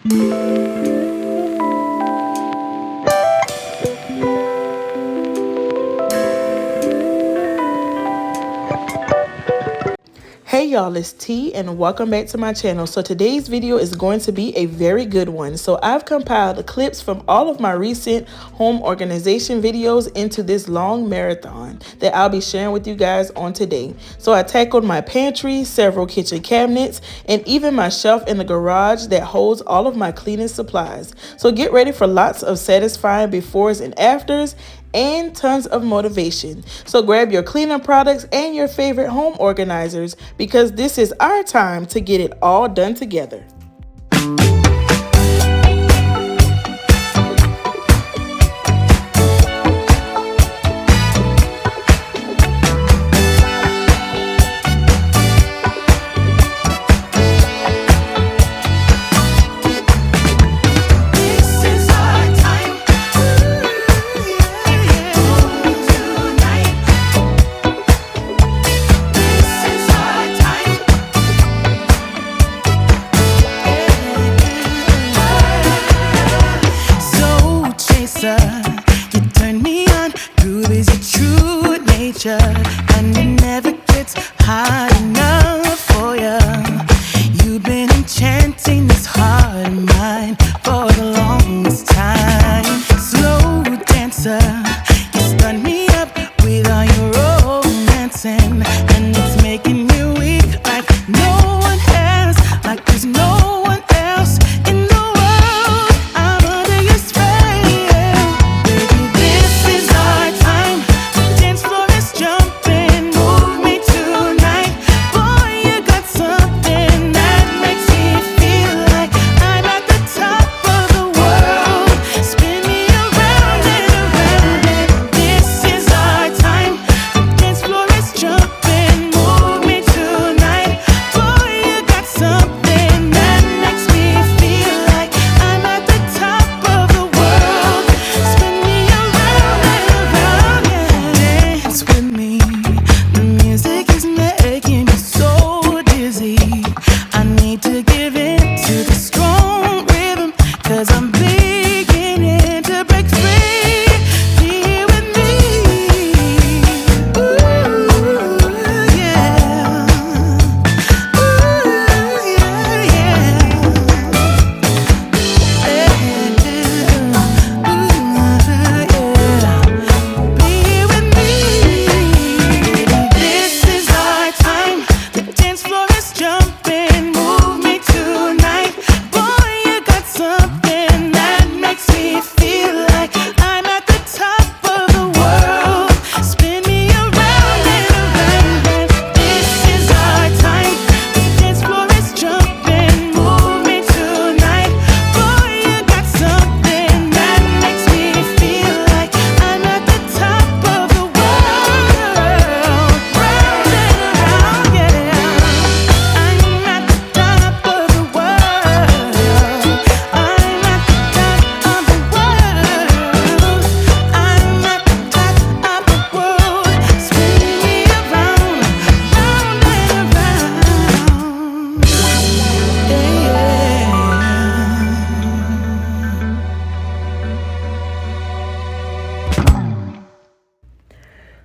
Hey y'all, it's T and welcome back to my channel. So today's video is going to be a very good one. So I've compiled the clips from all of my recent home organization videos into this long marathon that I'll be sharing with you guys on today. So I tackled my pantry, several kitchen cabinets, and even my shelf in the garage that holds all of my cleaning supplies. So get ready for lots of satisfying befores and afters and tons of motivation. So grab your cleaning products and your favorite home organizers because this is our time to get it all done together. And it never gets hard enough for ya. You've been enchanting this heart of mine for the longest time. Slow dancer, you stun me up with all your romancing, and it's making me weak like no one has, like there's no one else in the world. I'm under your spell, baby. This is our time. The dance floor is jumping, move me tonight. Boy, you got something that makes me feel like I'm at the top of the world. Spin me around and around. This is our time. The dance floor is jumping, move me tonight. Boy, you got something that makes me feel like I'm at the top of the world. Spin me around and around. Dance with me. The music is making me so dizzy. I need to give in to the strong rhythm, 'cause I'm beginning to break free. Be here with me. Ooh, yeah. Ooh, yeah, yeah. Be here with me. This is our time. The dance floor is jumping. Move me tonight. Boy, you got something that makes me feel like I'm at the top of the world. Spin me around and around. This is our time. The dance floor is jumping. Move me tonight. Boy, you got something that makes me feel like I'm at the top of the world. Round and around, yeah. I'm at the top of the world. I'm at the top of the world. I'm at the top of the world. Spin me around, round and around. Yeah.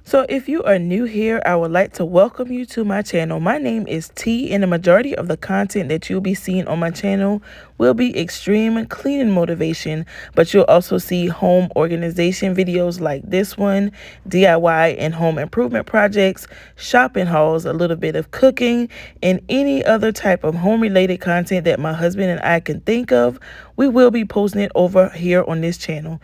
So if you are new here, I would like to welcome you to my channel. My name is T, and the majority of the content that you'll be seeing on my channel will be extreme cleaning motivation, but you'll also see home organization videos like this one, DIY and home improvement projects, shopping hauls, a little bit of cooking, and any other type of home related content that my husband and I can think of. We will be posting it over here on this channel.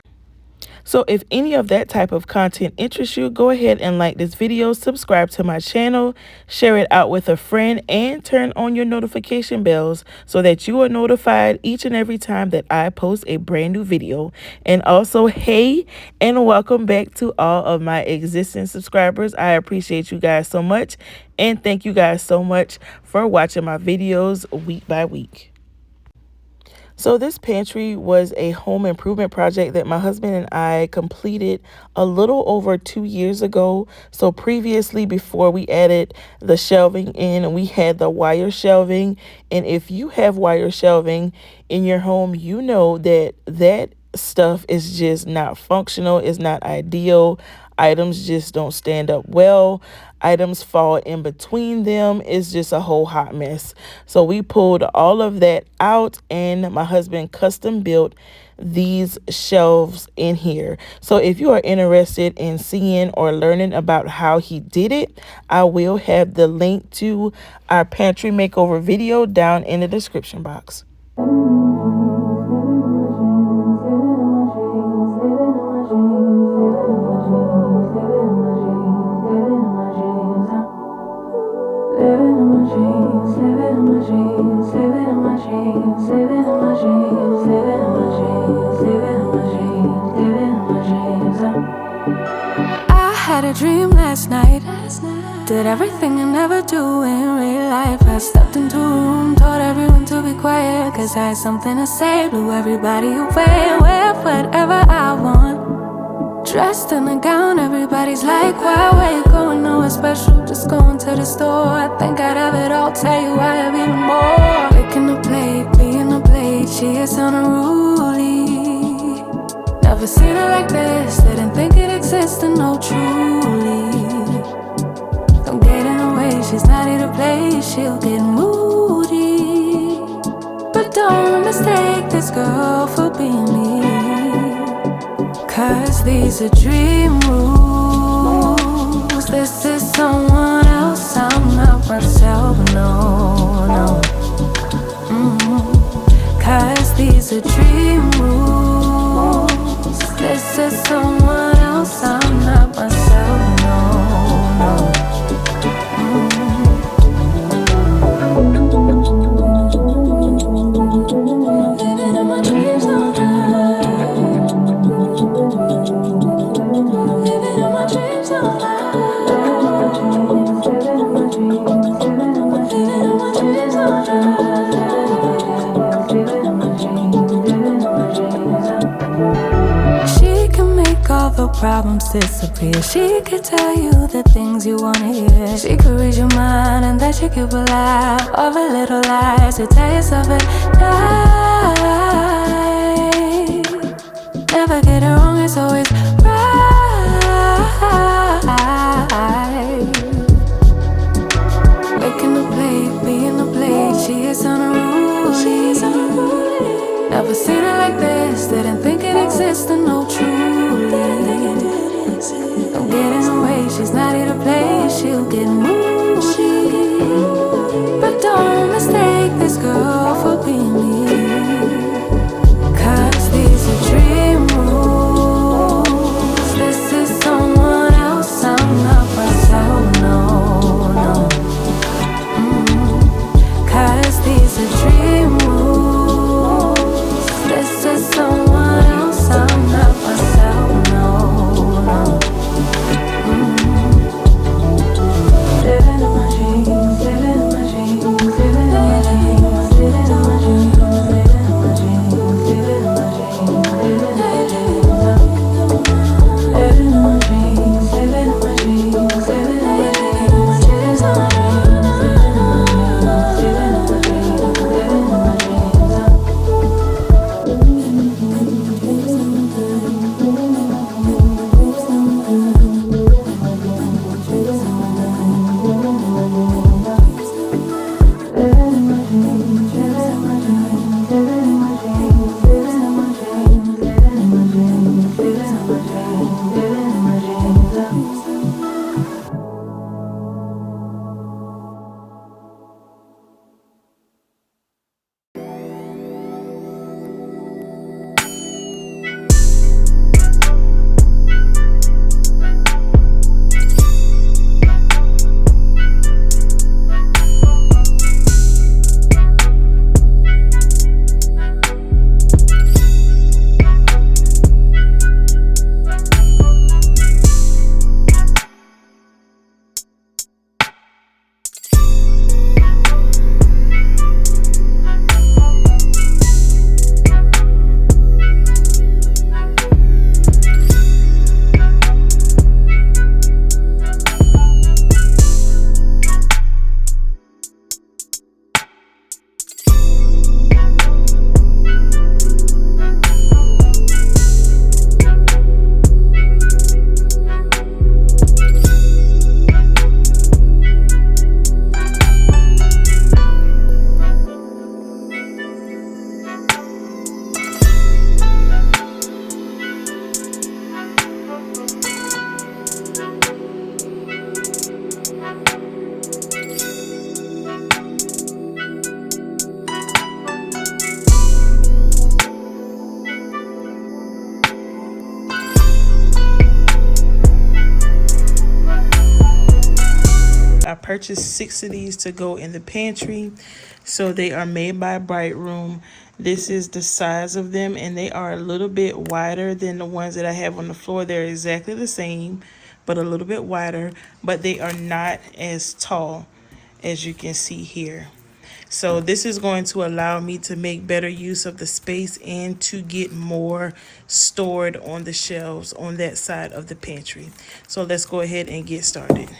So if any of that type of content interests you, go ahead and like this video, subscribe to my channel, share it out with a friend, and turn on your notification bells so that you are notified each and every time that I post a brand new video. And also, hey, and welcome back to all of my existing subscribers. I appreciate you guys so much, and thank you guys so much for watching my videos week by week. So this pantry was a home improvement project that my husband and I completed a little over 2 years ago. So previously, before we added the shelving in, we had the wire shelving. And if you have wire shelving in your home, you know that that stuff is just not functional, it's not ideal. Items just don't stand up well. Items fall in between them. It's just a whole hot mess. So we pulled all of that out, and my husband custom built these shelves in here. So if you are interested in seeing or learning about how he did it, I will have the link to our pantry makeover video down in the description box. I had a dream last night. Did everything I never do in real life. I stepped into a room, told everyone to be quiet, cause I had something to say. Blew everybody away, wear whatever I want. Dressed in a gown, everybody's like, where you going? Nowhere special, just going to the store. I think I'd have it all, tell you I have even more. Picking a plate, being a plate, she is unruly. Never seen her like this, didn't think it existed, no truly. Don't get in her way, she's not here to play, she'll get moody. But don't mistake this girl for being me, cause these are dream rules. This is someone else, I'm not myself, no, no. Cause these are dream rules. This is someone else, I'm not myself, no, no. Living in my dreams all night. Living in my dreams all night. Living in my dreams all night. She can make all the problems disappear. She could tell you the things you wanna hear. She could read your mind and that you could believe all the little lies you tell yourself at night. Never get it wrong, it's always right. Waking the plate, being the plate, she is unruly. She's unruly. Never seen her like this, didn't think it existed, no truly. Don't get in her way, she's not here to play, she'll get moody. But don't mistake this girl for being me, cause these are dream rules. This is someone else, I'm not myself, no, no. Cause these are dream rules. This is someone else, I'm not myself. purchased 6 of these to go in the pantry. So they are made by Bright Room. This is the size of them, and they are a little bit wider than the ones that I have on the floor. They're exactly the same, but a little bit wider, but they are not as tall as you can see here. So this is going to allow me to make better use of the space and to get more stored on the shelves on that side of the pantry. So let's go ahead and get started.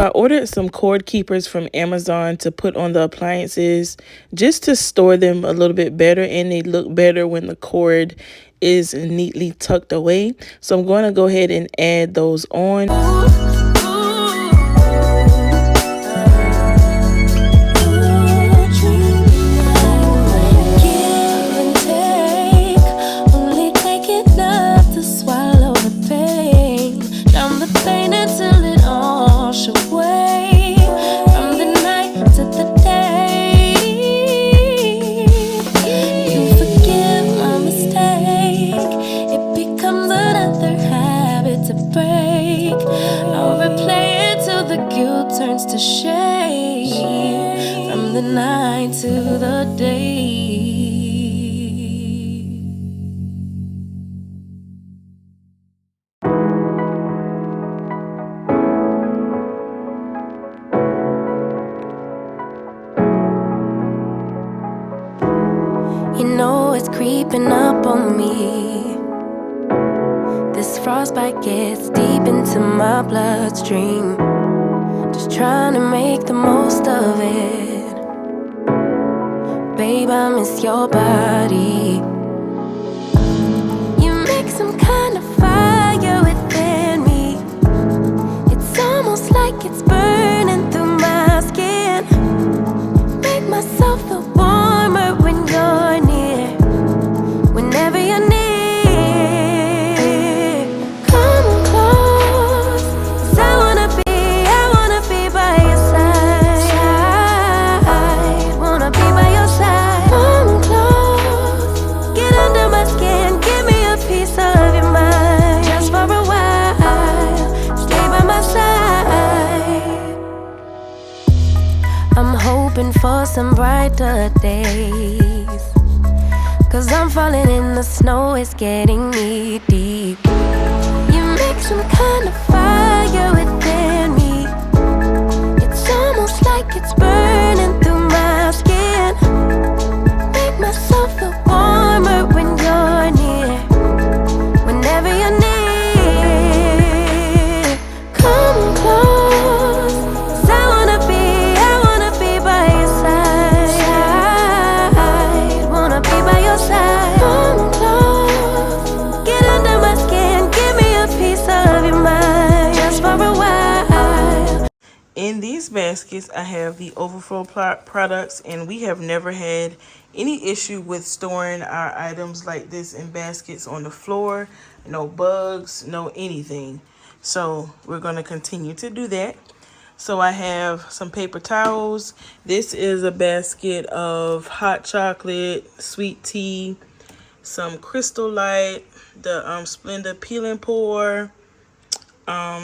I ordered some cord keepers from Amazon to put on the appliances just to store them a little bit better, and they look better when the cord is neatly tucked away. So I'm going to go ahead and add those on. It becomes another habit to break. You know it's creeping up on me. This frostbite gets deep into my bloodstream. Just trying to make the most of it. Babe, I miss your body. You make some kind of fire within me. It's almost like it's burning through my skin. Make myself feel warmer when you're near. Whenever you're near, come close. 'Cause I wanna be by your side. Wanna be by your side. Come close, get under my skin, give me a piece of your mind. Just for a while, stay by my side. I'm hoping for some brighter days. 'Cause I'm falling in the snow, it's getting knee deep. You make some kind of fire within me. It's almost like it's burning through my skin. Make myself feel warmer when you're near. Whenever you're near, come close. 'Cause I wanna be by your side. Wanna be by your side. Come close, get under my skin, give me a piece of your mind. Just for a while. In these baskets, I have the overflow products, and we have never had any issue with storing our items like this in baskets on the floor. No bugs, no anything. So we're going to continue to do that. So I have some paper towels. This is a basket of hot chocolate, sweet tea, some Crystal Light, the Splenda peel and pour,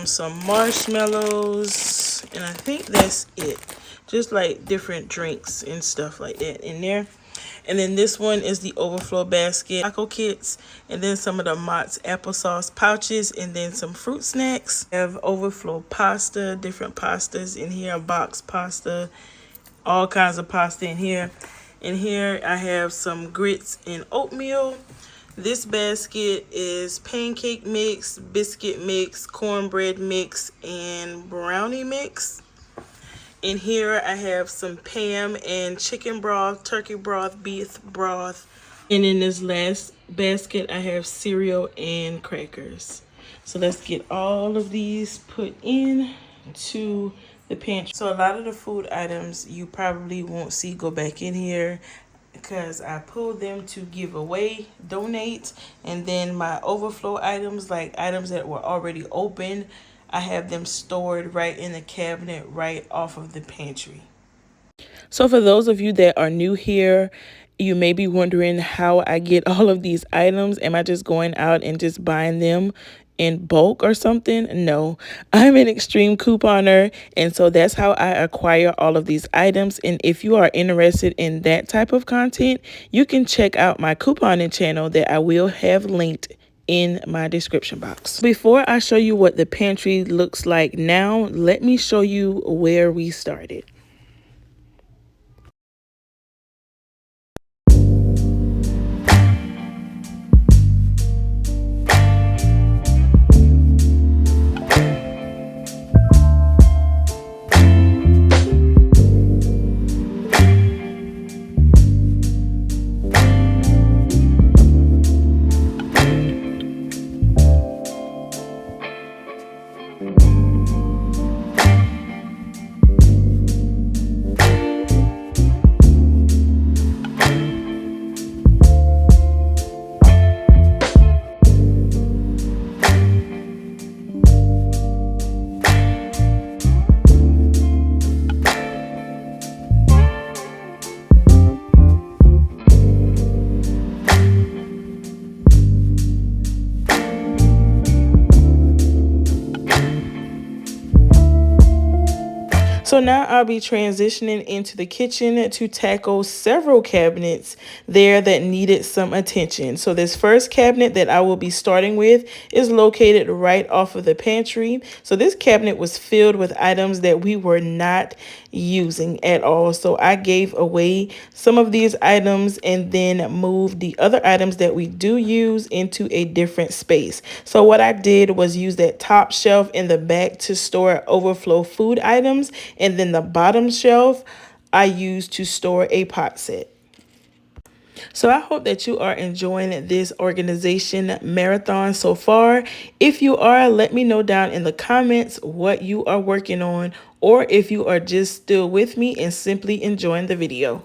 some marshmallows, and I think that's it. Just like different drinks and stuff like that in there. And then this one is the overflow basket, taco kits, and then some of the Mott's applesauce pouches, and then some fruit snacks. I have overflow pasta, different pastas in here, box pasta, all kinds of pasta in here. In here I have some grits and oatmeal. This basket is pancake mix, biscuit mix, cornbread mix, and brownie mix. In here I have some Pam and chicken broth, turkey broth, beef broth. And in this last basket I have cereal and crackers. So let's get all of these put in to the pantry. So a lot of the food items you probably won't see go back in here because I pulled them to give away, donate, and then my overflow items, like items that were already open, I have them stored right in the cabinet right off of the pantry. So for those of you that are new here, you may be wondering how I get all of these items. Am I just going out and just buying them in bulk or something? No, I'm an extreme couponer, and so that's how I acquire all of these items. And if you are interested in that type of content, you can check out my couponing channel that I will have linked in my description box. Before I show you what the pantry looks like now, let me show you where we started. So now I'll be transitioning into the kitchen to tackle several cabinets there that needed some attention. So this first cabinet that I will be starting with is located right off of the pantry. So this cabinet was filled with items that we were not using at all. So I gave away some of these items and then moved the other items that we do use into a different space. So what I did was use that top shelf in the back to store overflow food items, and then the bottom shelf I used to store a pot set. So I hope that you are enjoying this organization marathon so far. If you are, let me know down in the comments what you are working on, or if you are just still with me and simply enjoying the video.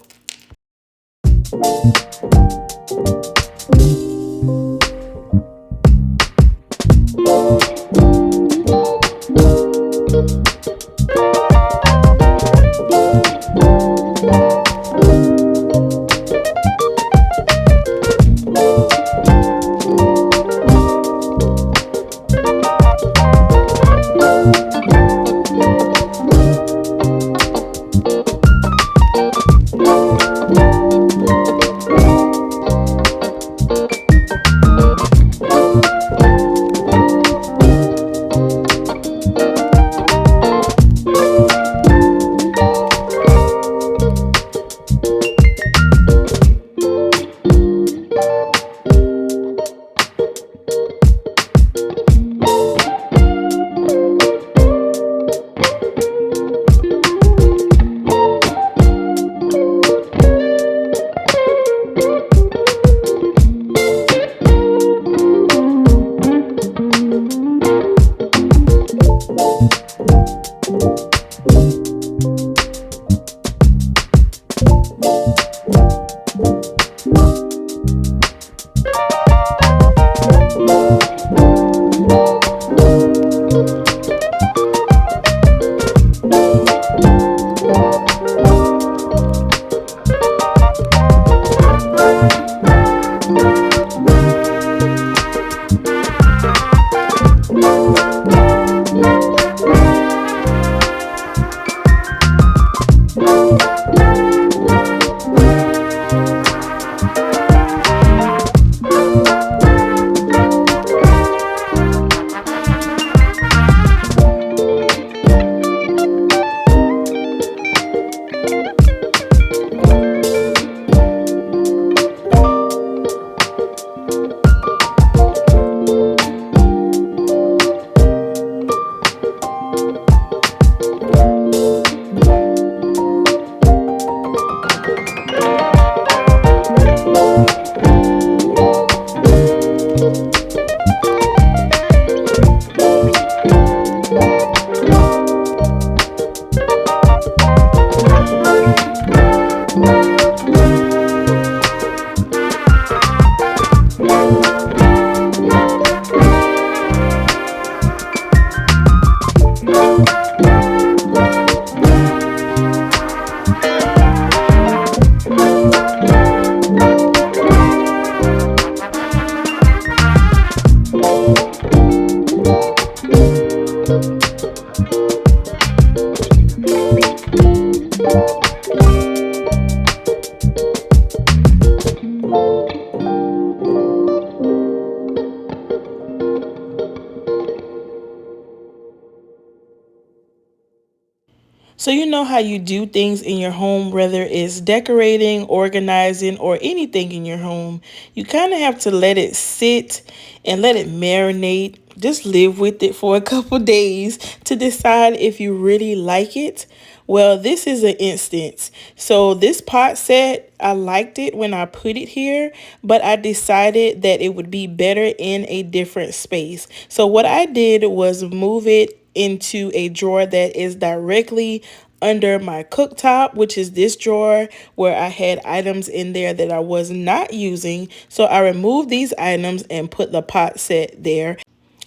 So you know how you do things in your home, whether it's decorating, organizing, or anything in your home. You kind of have to let it sit and let it marinate. Just live with it for a couple days to decide if you really like it. Well, this is an instance. So this pot set, I liked it when I put it here, but I decided that it would be better in a different space. So what I did was move it into a drawer that is directly under my cooktop, which is this drawer where I had items in there that I was not using. So I removed these items and put the pot set there.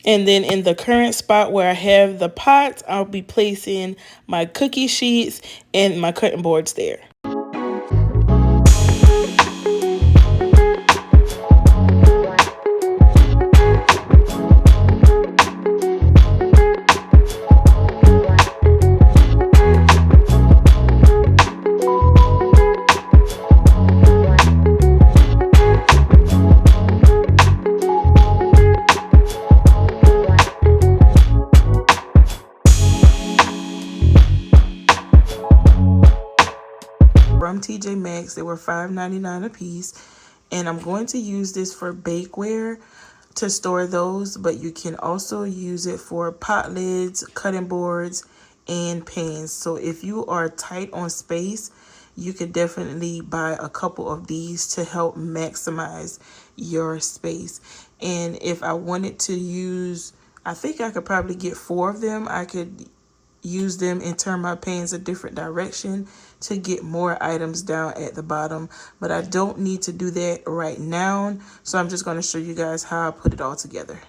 And then in the current spot where I have the pots, I'll be placing my cookie sheets and my cutting boards there. TJ Maxx. They were $5.99 a piece. And I'm going to use this for bakeware to store those, but you can also use it for pot lids, cutting boards, and pans. So if you are tight on space, you could definitely buy a couple of these to help maximize your space. And if I wanted to use, I think I could probably get 4 of them. I could use them and turn my pans a different direction to get more items down at the bottom, but I don't need to do that right now, so I'm just going to show you guys how I put it all together.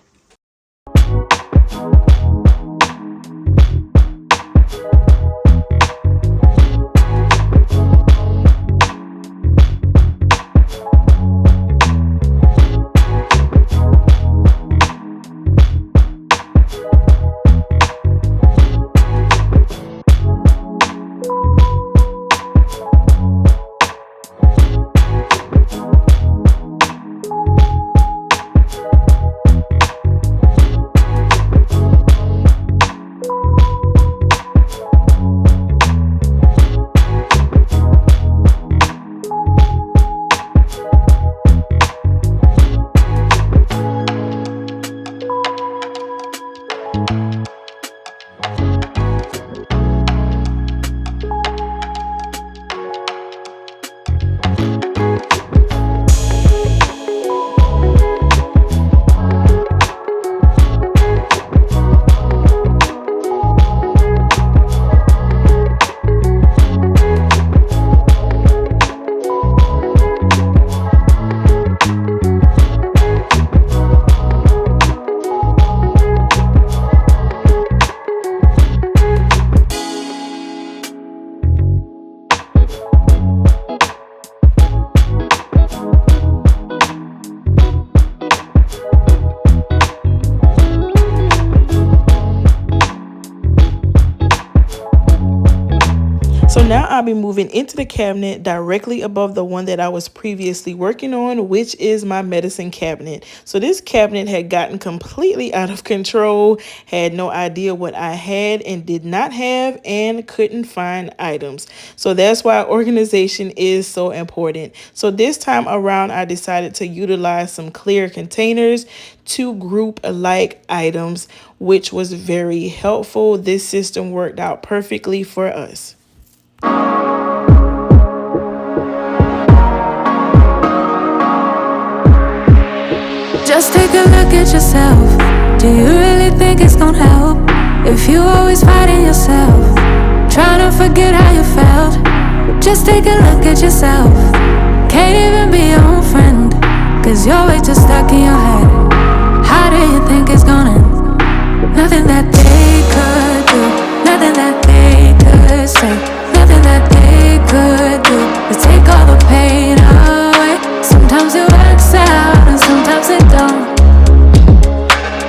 So now I'll be moving into the cabinet directly above the one that I was previously working on, which is my medicine cabinet. So this cabinet had gotten completely out of control, had no idea what I had and did not have, and couldn't find items. So that's why organization is so important. So this time around, I decided to utilize some clear containers to group like items, which was very helpful. This system worked out perfectly for us. Just take a look at yourself. Do you really think it's gonna help if you always fighting yourself, trying to forget how you felt? Just take a look at yourself. Can't even be your own friend, cause you're always just stuck in your head. How do you think it's gonna end? Nothing that they could do, nothing that they could say, nothing that they could do to take all the pain away. Sometimes it works out and sometimes it don't.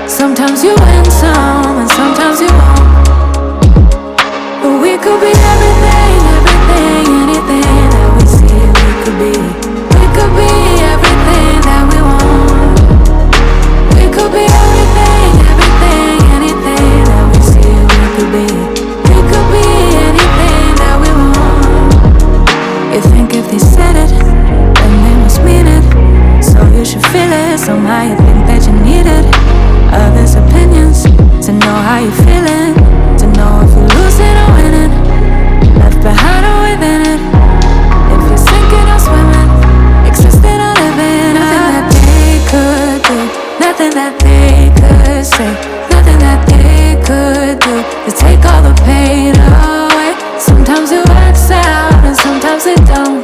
Sometimes you win some and sometimes you won't. But we could be everything, everything, anything that we see we could be. We could be everything that we want. We could be everything, everything, anything that we see we could be. We could be anything that we want. You think if they said it, then they must mean it. So you should feel it, somehow you think that you need it. Others' opinions, to know how you're feeling, to know if you're losing or winning, left behind or within it. If you're sinking or swimming, existing or living. Nothing that they could do, nothing that they could say, nothing that they could do to take all the pain away. Sometimes it works out and sometimes it don't.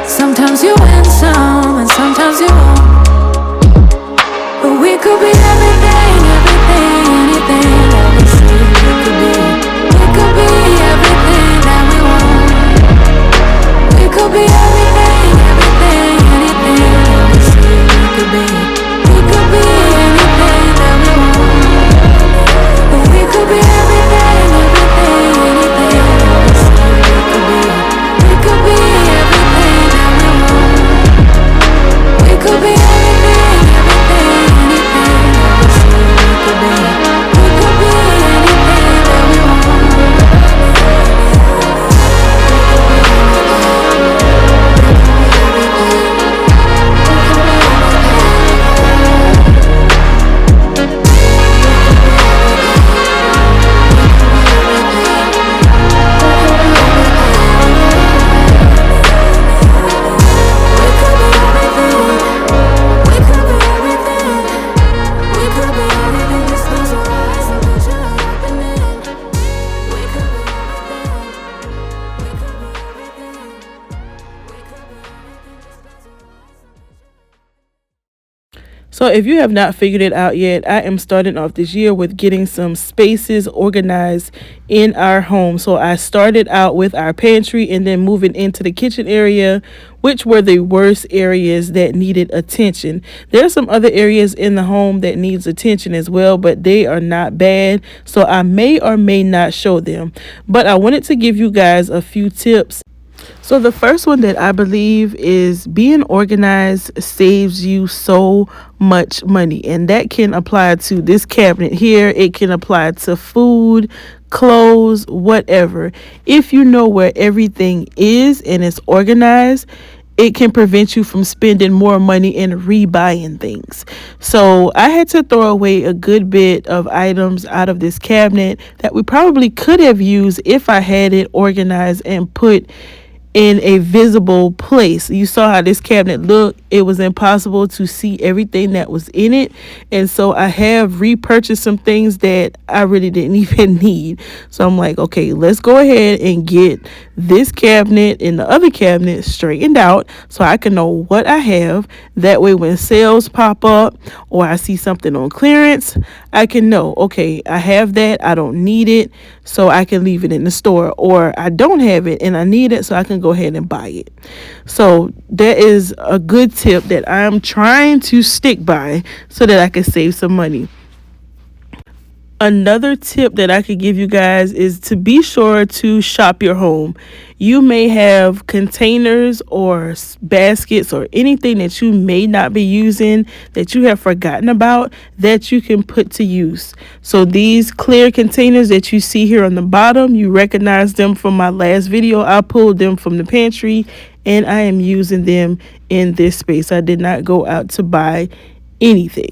Sometimes you win some and sometimes you won't. But we could be everything, everything, anything So if you have not figured it out yet, I am starting off this year with getting some spaces organized in our home. So I started out with our pantry and then moving into the kitchen area, which were the worst areas that needed attention. There are some other areas in the home that needs attention as well, but they are not bad. So I may or may not show them. But I wanted to give you guys a few tips. So the first one that I believe is being organized saves you so much money, and that can apply to this cabinet here. It can apply to food, clothes, whatever. If you know where everything is and it's organized, it can prevent you from spending more money and rebuying things. So I had to throw away a good bit of items out of this cabinet that we probably could have used if I had it organized and put in a visible place. You saw how this cabinet looked. It was impossible to see everything that was in it. And so I have repurchased some things that I really didn't even need. So I'm like, okay, let's go ahead and get this cabinet and the other cabinet straightened out so I can know what I have. That way when sales pop up or I see something on clearance, I can know, okay, I have that, I don't need it, so I can leave it in the store, or I don't have it and I need it, so I can go ahead and buy it. So that is a good tip that I'm trying to stick by so that I can save some money. Another tip that I could give you guys is to be sure to shop your home. You may have containers or baskets or anything that you may not be using that you have forgotten about that you can put to use. So these clear containers that you see here on the bottom, you recognize them from my last video. I pulled them from the pantry and I am using them in this space. I did not go out to buy anything.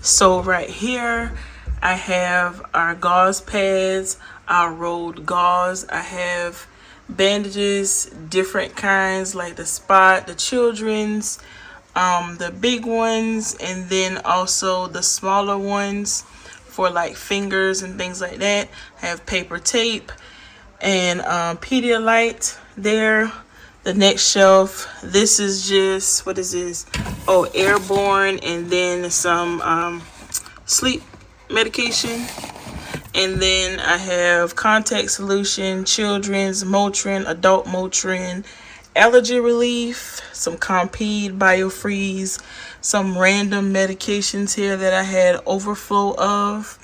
So right here, I have our gauze pads, our rolled gauze. I have bandages, different kinds like the spot, the children's, the big ones, and then also the smaller ones for like fingers and things like that. I have paper tape and Pedialyte there. The next shelf, this is just, what is this? Oh, airborne, and then some sleep medication. And then I have contact solution, children's Motrin, adult Motrin, allergy relief, some Compeed, Biofreeze, some random medications here that I had overflow of,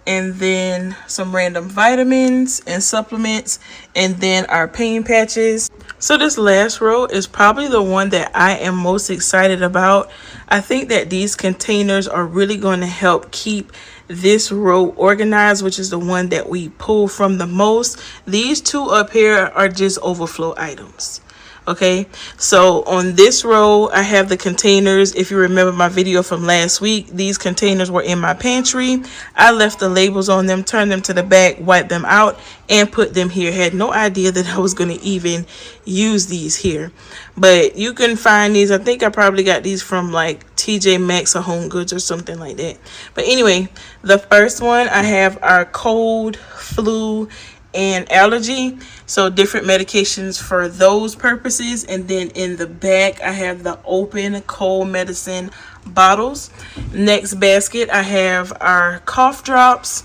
and then some random vitamins and supplements, and then our pain patches. So this last row is probably the one that I am most excited about. I think that these containers are really going to help keep this row organized, which is the one that we pull from the most. These two up here are just overflow items. Okay, so on this row I have the containers. If you remember my video from last week, these containers were in my pantry. I left the labels on them, turned them to the back, wiped them out, and put them here. Had no idea that I was going to even use these here, but you can find these. I think I probably got these from like TJ Maxx or Home Goods or something like that. But anyway, the first one I have our cold, flu, and allergy, so different medications for those purposes. And then in the back I have the open cold medicine bottles. Next basket I have our cough drops,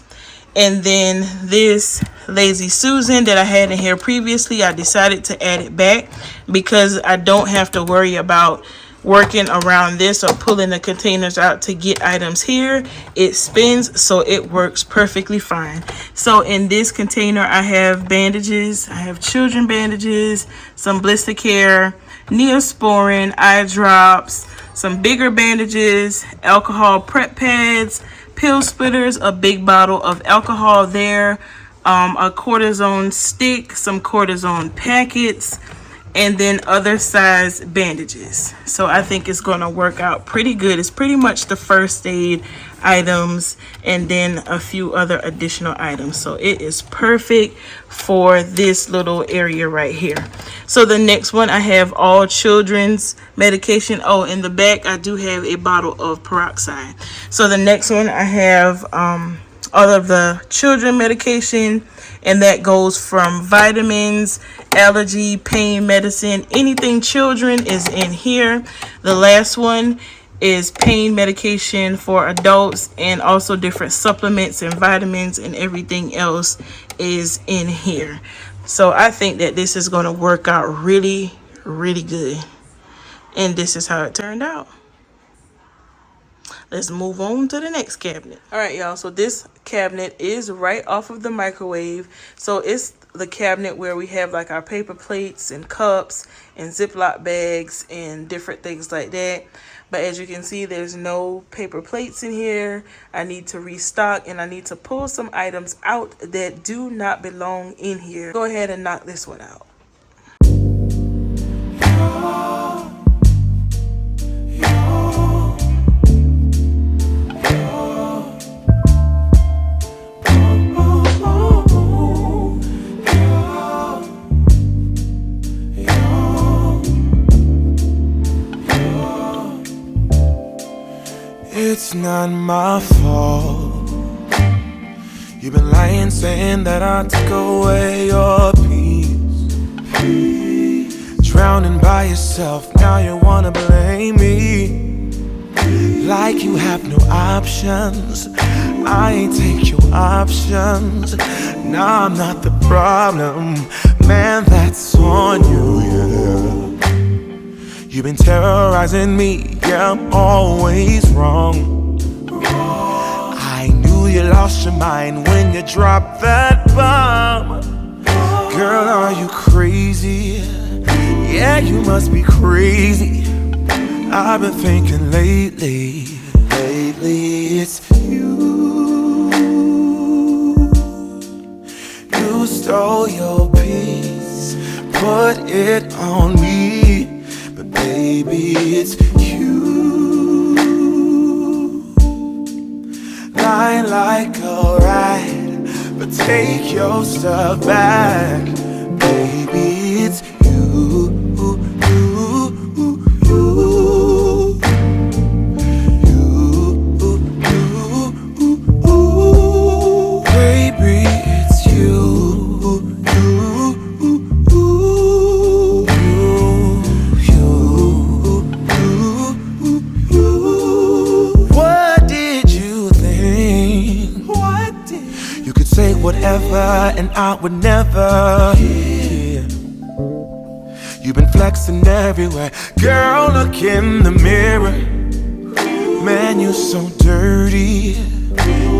and then this Lazy Susan that I had in here previously, I decided to add it back because I don't have to worry about working around this or pulling the containers out to get items here. It spins, so it works perfectly fine. So in this container I have bandages, I have children bandages, some blister care, Neosporin, eye drops, some bigger bandages, alcohol prep pads, pill splitters, a big bottle of alcohol there, a cortisone stick, some cortisone packets, and then other size bandages. So I think it's going to work out pretty good. It's pretty much the first aid items and then a few other additional items. So it is perfect for this little area right here. So the next one, I have all children's medication. Oh, in the back I do have a bottle of peroxide. So the next one I have all of the children medication, and that goes from vitamins, allergy, pain medicine, anything children is in here. The last one is pain medication for adults, and also different supplements and vitamins and everything else is in here. So I think that this is going to work out really, really good. And this is how it turned out. Let's move on to the next cabinet. All right, y'all. So this cabinet is right off of the microwave. So it's the cabinet where we have like our paper plates and cups and Ziploc bags and different things like that. But as you can see, there's no paper plates in here. I need to restock, and I need to pull some items out that do not belong in here. Go ahead and knock this one out. It's not my fault. You've been lying, saying that I took away your peace. Drowning by yourself, now you wanna blame me. Like you have no options. I ain't take your options. Nah, I'm not the problem. Man, that's on you, yeah. You've been terrorizing me, yeah, I'm always wrong. I knew you lost your mind when you dropped that bomb. Girl, are you crazy? Yeah, you must be crazy. I've been thinking lately it's you. You stole your peace, put it on me. Baby, it's you. Lying like a rat, but take your stuff back. Baby, it's you. Baby, it's you. Whatever, and I would never. Yeah. You've been flexing everywhere. Girl, look in the mirror. Man, you so dirty.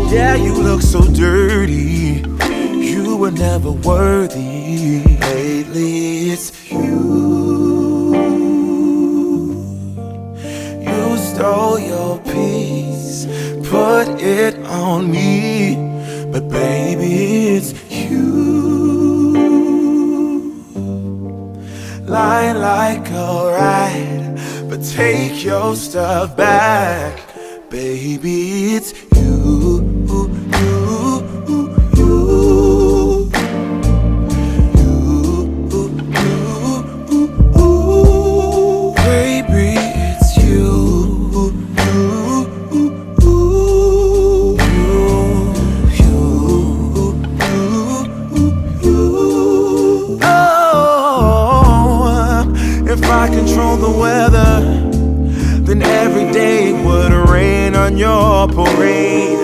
Yeah, you look so dirty. You were never worthy. Lately, it's you. You stole your peace, put it on me. But baby, it's you. Lying like take your stuff back. Baby, it's you, you, you. Baby, it's you, Oh, if I control the weather, then every day would rain on your parade.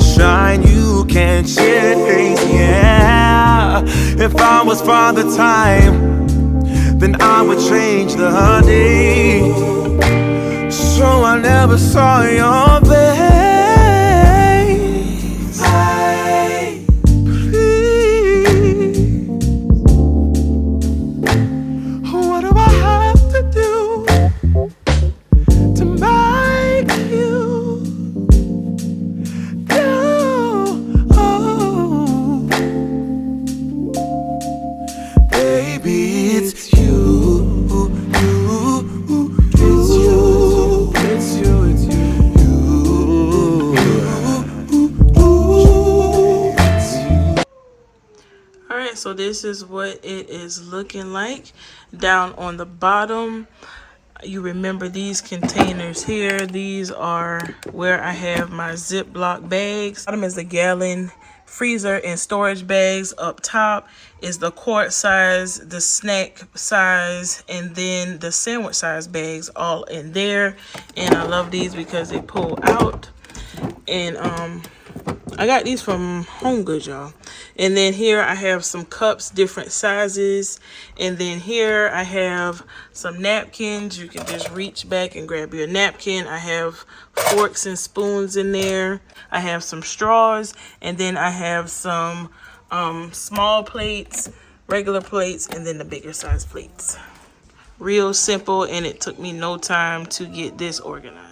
Shine, you can't change, yeah. If I was Father Time, then I would change the day, so I never saw your face. Please, what do I have to do to make you go? Oh, baby, it's you. Alright, so this is what it is looking like. Down on the bottom, you remember these containers here. These are where I have my Ziploc bags. Bottom is the gallon freezer and storage bags. Up top is the quart size, the snack size, and then the sandwich size bags all in there. And I love these because they pull out. And I got these from Home Goods, y'all. And then here I have some cups, different sizes. And then here I have some napkins. You can just reach back and grab your napkin. I have forks and spoons in there. I have some straws. And then I have some small plates, regular plates, and then the bigger size plates. Real simple, and it took me no time to get this organized.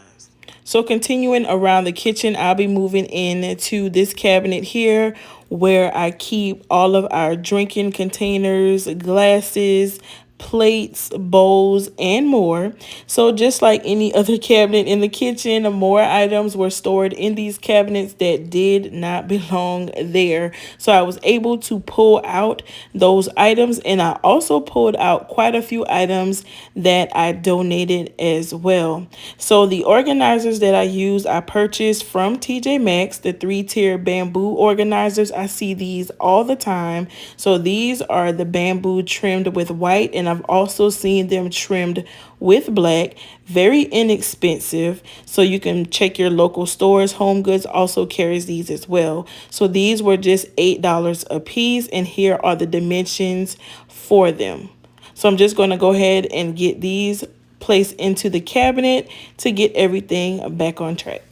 So continuing around the kitchen, I'll be moving into this cabinet here where I keep all of our drinking containers, glasses, plates, bowls, and more. So just like any other cabinet in the kitchen, more items were stored in these cabinets that did not belong there. So I was able to pull out those items, and I also pulled out quite a few items that I donated as well. So the organizers that I use, I purchased from TJ Maxx, the 3-tier bamboo organizers. I see these all the time. So these are the bamboo trimmed with white, and I've also seen them trimmed with black. Very inexpensive, so you can check your local stores. Home Goods also carries these as well. So these were just $8 a piece, and here are the dimensions for them. So I'm just going to go ahead and get these placed into the cabinet to get everything back on track.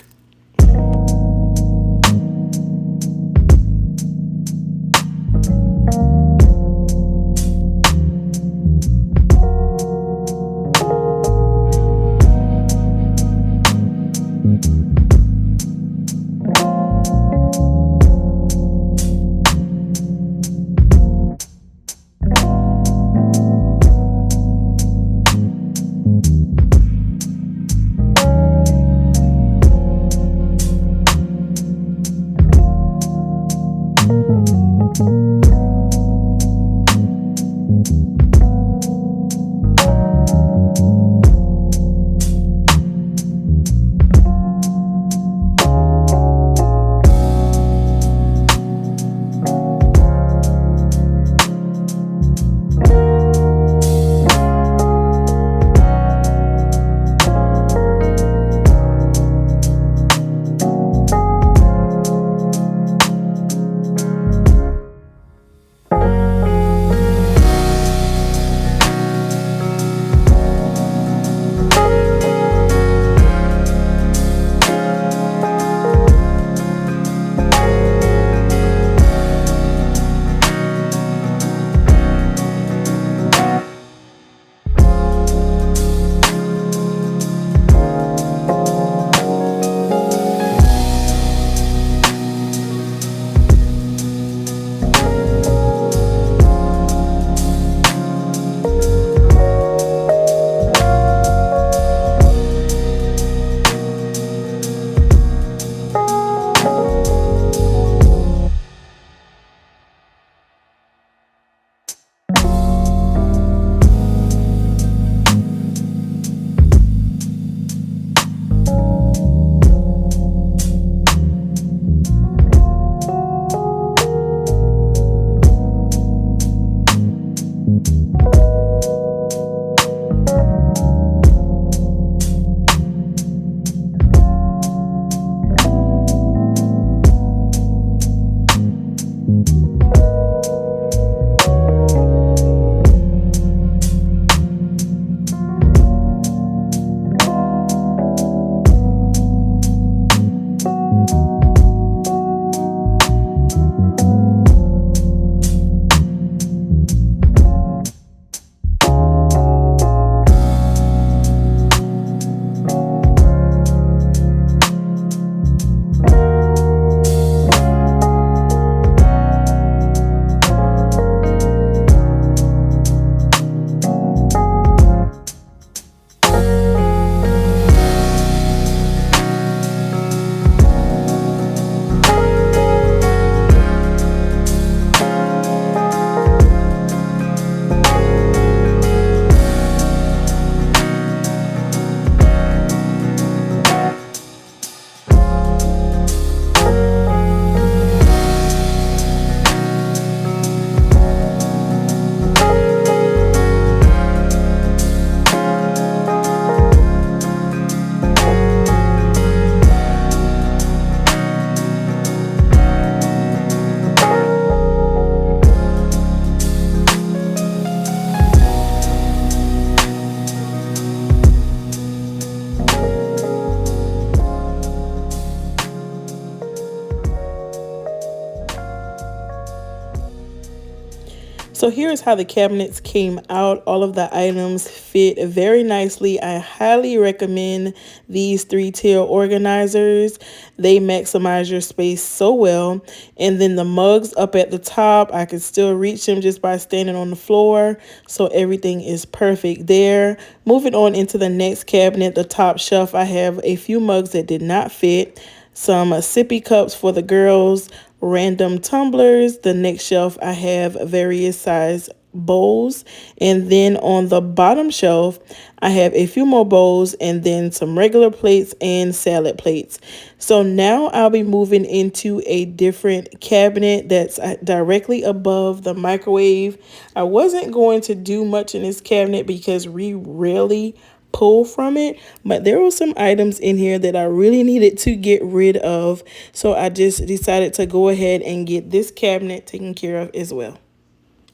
So here's how the cabinets came out. All of the items fit very nicely. I highly recommend these 3-tier organizers. They maximize your space so well. And then the mugs up at the top, I can still reach them just by standing on the floor. So everything is perfect there. Moving on into the next cabinet, the top shelf, I have a few mugs that did not fit. Some sippy cups for the girls, random tumblers. The next shelf, I have various size bowls, and then on the bottom shelf I have a few more bowls and then some regular plates and salad plates. So now I'll be moving into a different cabinet that's directly above the microwave. I wasn't going to do much in this cabinet because we rarely pull from it, but there were some items in here that I really needed to get rid of, so I just decided to go ahead and get this cabinet taken care of as well.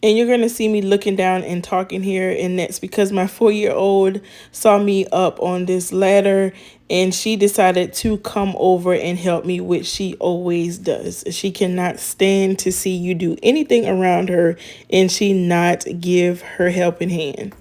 And you're going to see me looking down and talking here, and that's because my 4-year-old saw me up on this ladder and she decided to come over and help me, which she always does. She cannot stand to see you do anything around her and she not give her helping hand.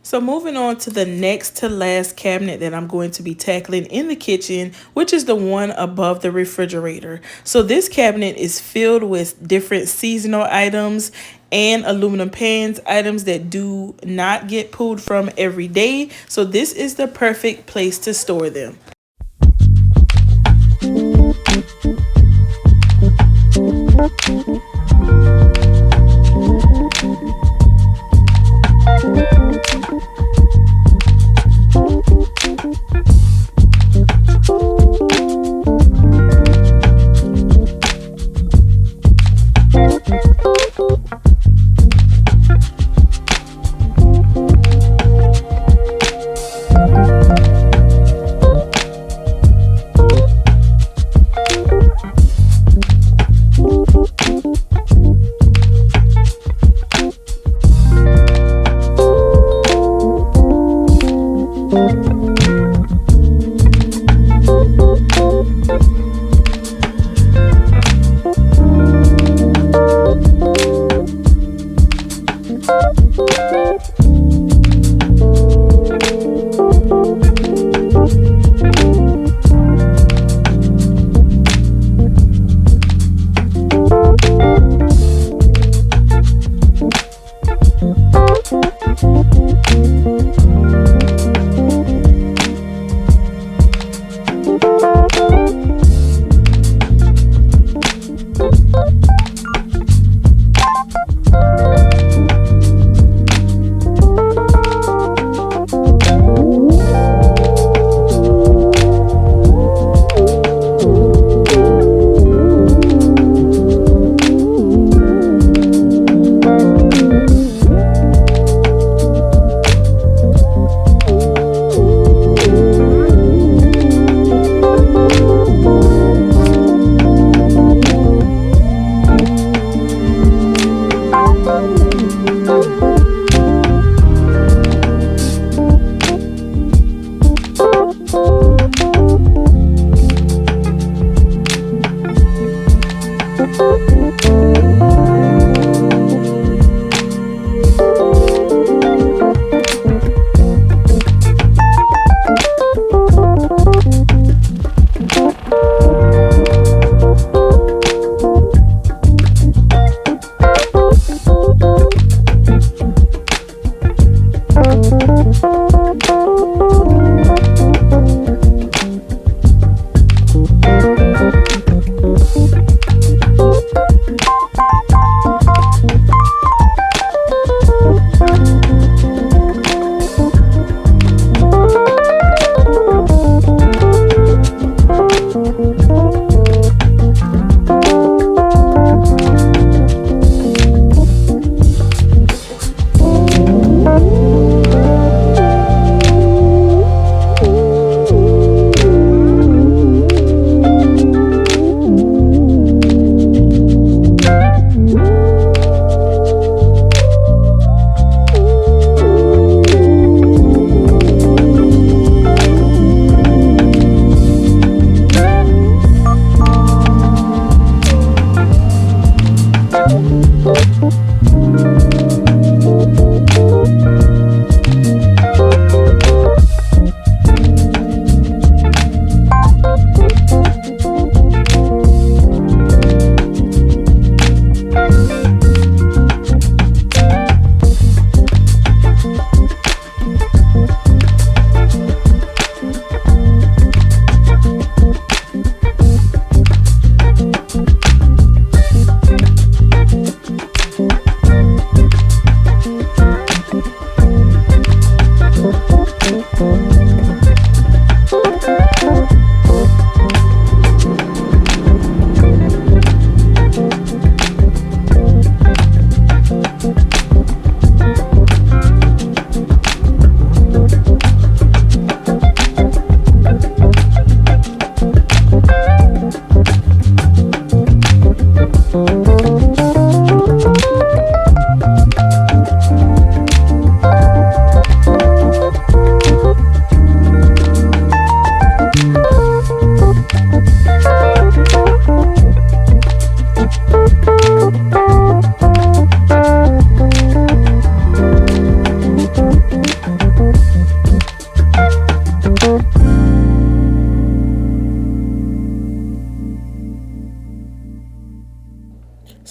So moving on to the next to last cabinet that I'm going to be tackling in the kitchen, which is the one above the refrigerator. So this cabinet is filled with different seasonal items and aluminum pans, items that do not get pulled from every day. So this is the perfect place to store them.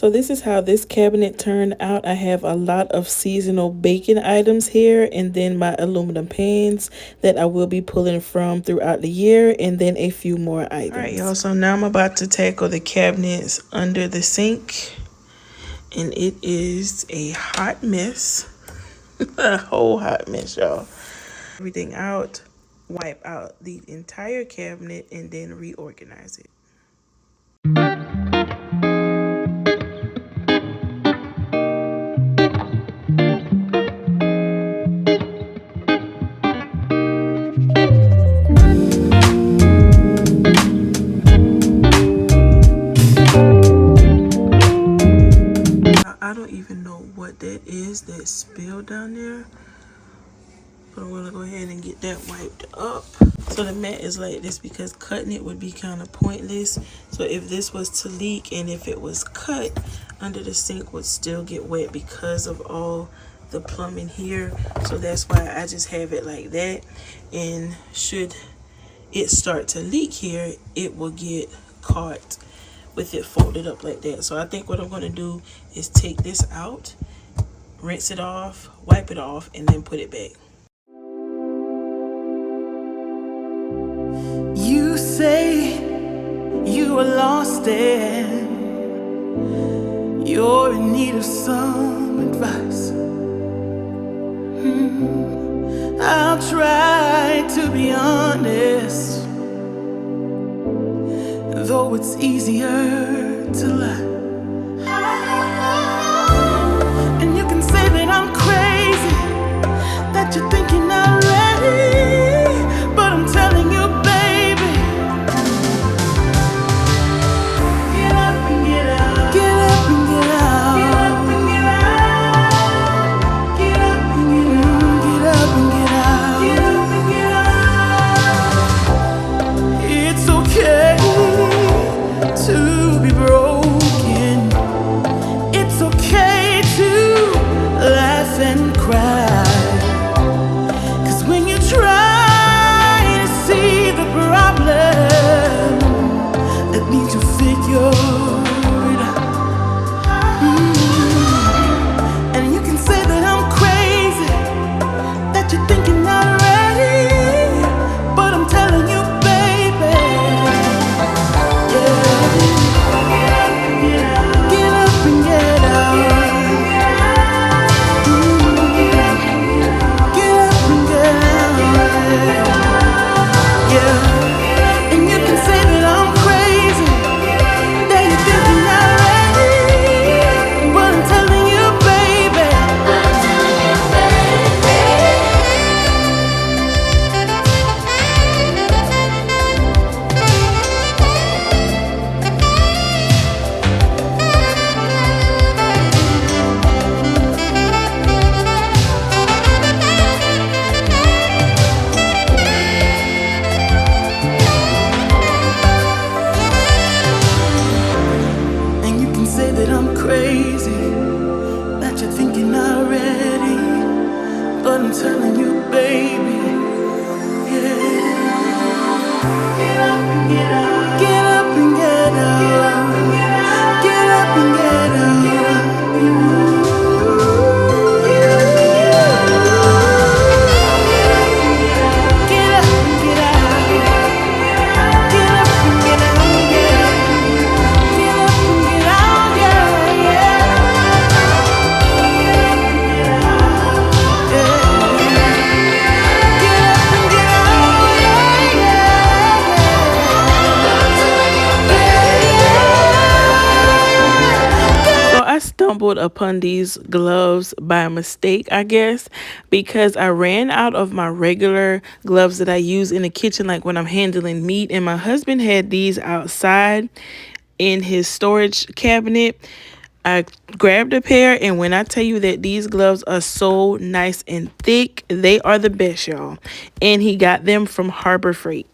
So this is how this cabinet turned out. I have a lot of seasonal baking items here, and then my aluminum pans that I will be pulling from throughout the year, and then a few more items. All right, y'all, so now I'm about to tackle the cabinets under the sink, and it is a hot mess. A whole hot mess, y'all. Everything out, wipe out the entire cabinet, and then reorganize it. I don't even know what that is that spilled down there, but I'm gonna go ahead and get that wiped up. So the mat is like this because cutting it would be kind of pointless. So if this was to leak and if it was cut, under the sink would still get wet because of all the plumbing here. So that's why I just have it like that. And should it start to leak here, it will get caught with it folded up like that. So I think what I'm going to do is take this out, rinse it off, wipe it off, and then put it back. You say you are lost and you're in need of some advice. I'll try to be honest, though it's easier to lie. And you can say that I'm crazy, that you're thinking already, but I'm telling you, baby, get up and get out. Get up and get out. Get up and get out. Get up and get out. Get up and get out. Get up and get out. It's okay to be broken. It's okay to laugh and cry. 'Cause when you try to see the problem, that means you figure it out. And you can say that I'm crazy, that you're thinking already, but I'm telling you, baby, yeah. Get up and get out. Get up and get out. Yeah. And you can say that I'm crazy, that you're thinking already, but I'm telling you, baby. And you can say that I'm crazy, that you're thinking already, but I'm telling you, baby, yeah. Get up and get out. Get up and get out. Get up and get out. Get up and get out. Get up and get out. Get up and get out. Get up and get out, yeah, So I stumbled upon these gloves by mistake, I guess, because I ran out of my regular gloves that I use in the kitchen, like when I'm handling meat, and my husband had these outside in his storage cabinet. I grabbed a pair, and when I tell you that these gloves are so nice and thick, they are the best, y'all. And he got them from Harbor Freight.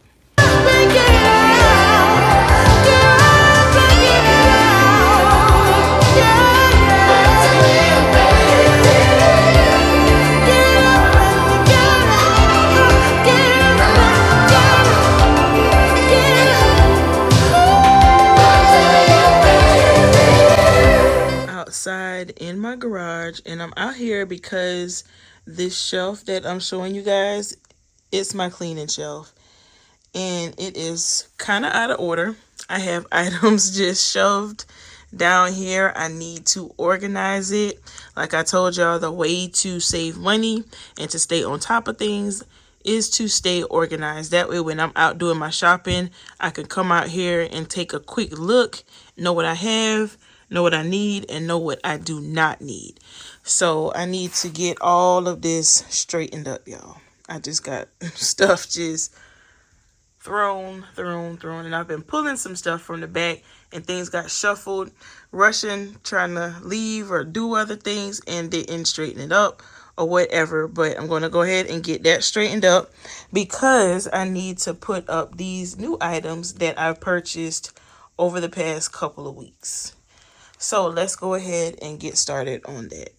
in my garage, and I'm out here because this shelf that I'm showing you guys, it's my cleaning shelf, and it is kind of out of order. I have items just shoved down here. I need to organize it. Like I told y'all, the way to save money and to stay on top of things is to stay organized. That way when I'm out doing my shopping, I can come out here and take a quick look, know what I have, know what I need, and know what I do not need. So I need to get all of this straightened up, y'all. I just got stuff just thrown, and I've been pulling some stuff from the back, and things got shuffled, rushing, trying to leave or do other things, and didn't straighten it up or whatever. But I'm going to go ahead and get that straightened up because I need to put up these new items that I've purchased over the past couple of weeks. So let's go ahead and get started on that.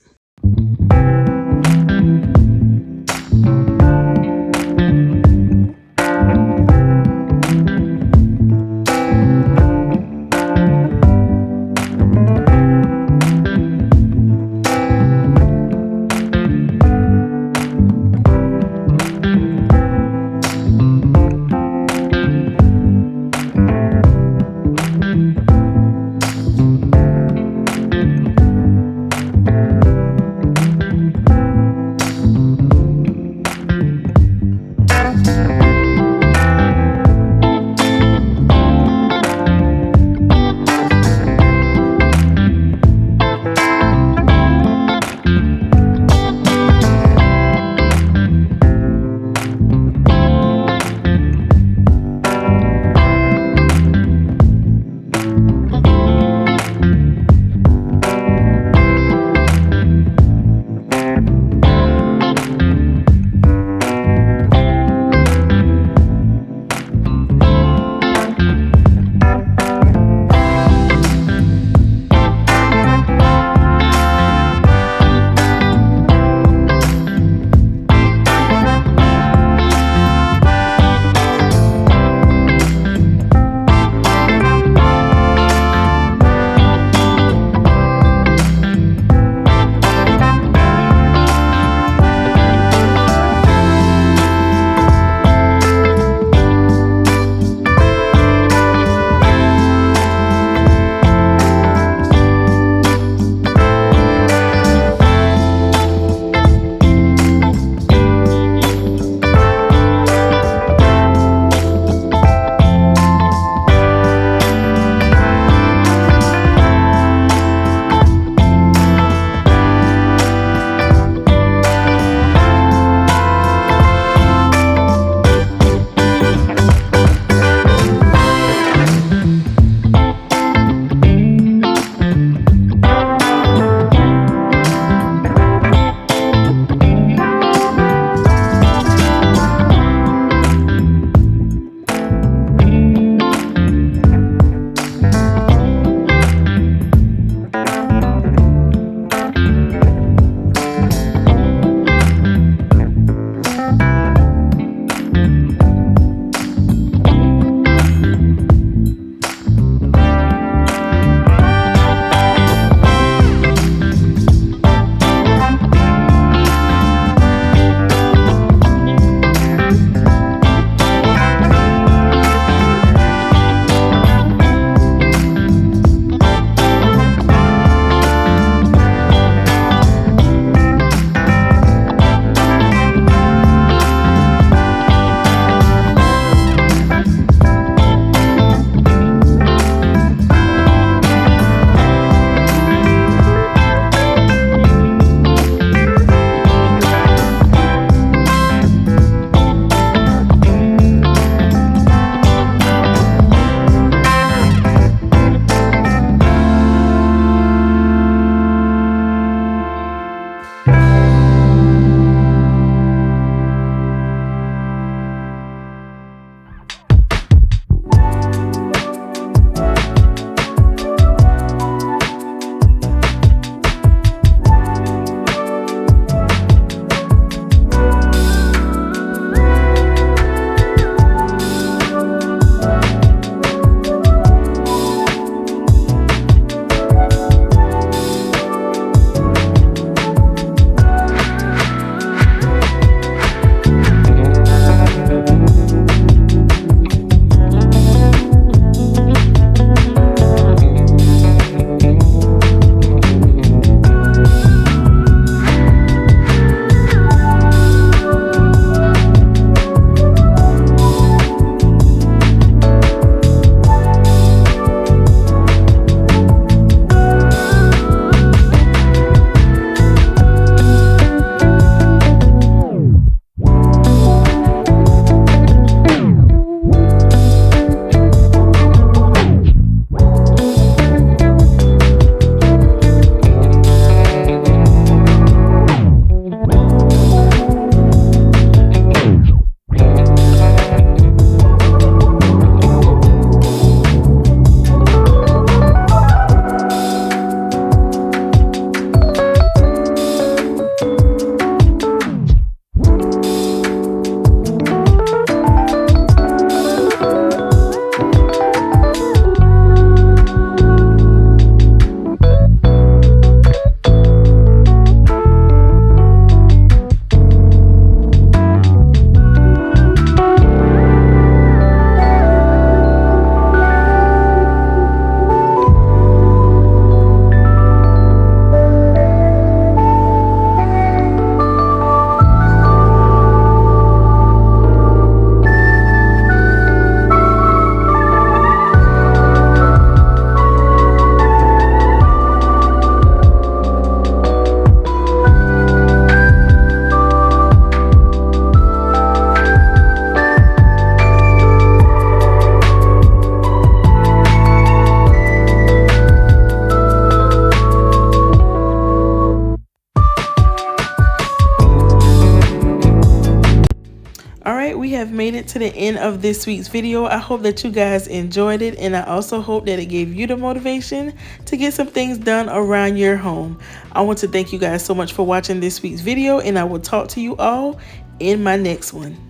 have made it to the end of this week's video. I hope that you guys enjoyed it, and I also hope that it gave you the motivation to get some things done around your home. I want to thank you guys so much for watching this week's video, and I will talk to you all in my next one.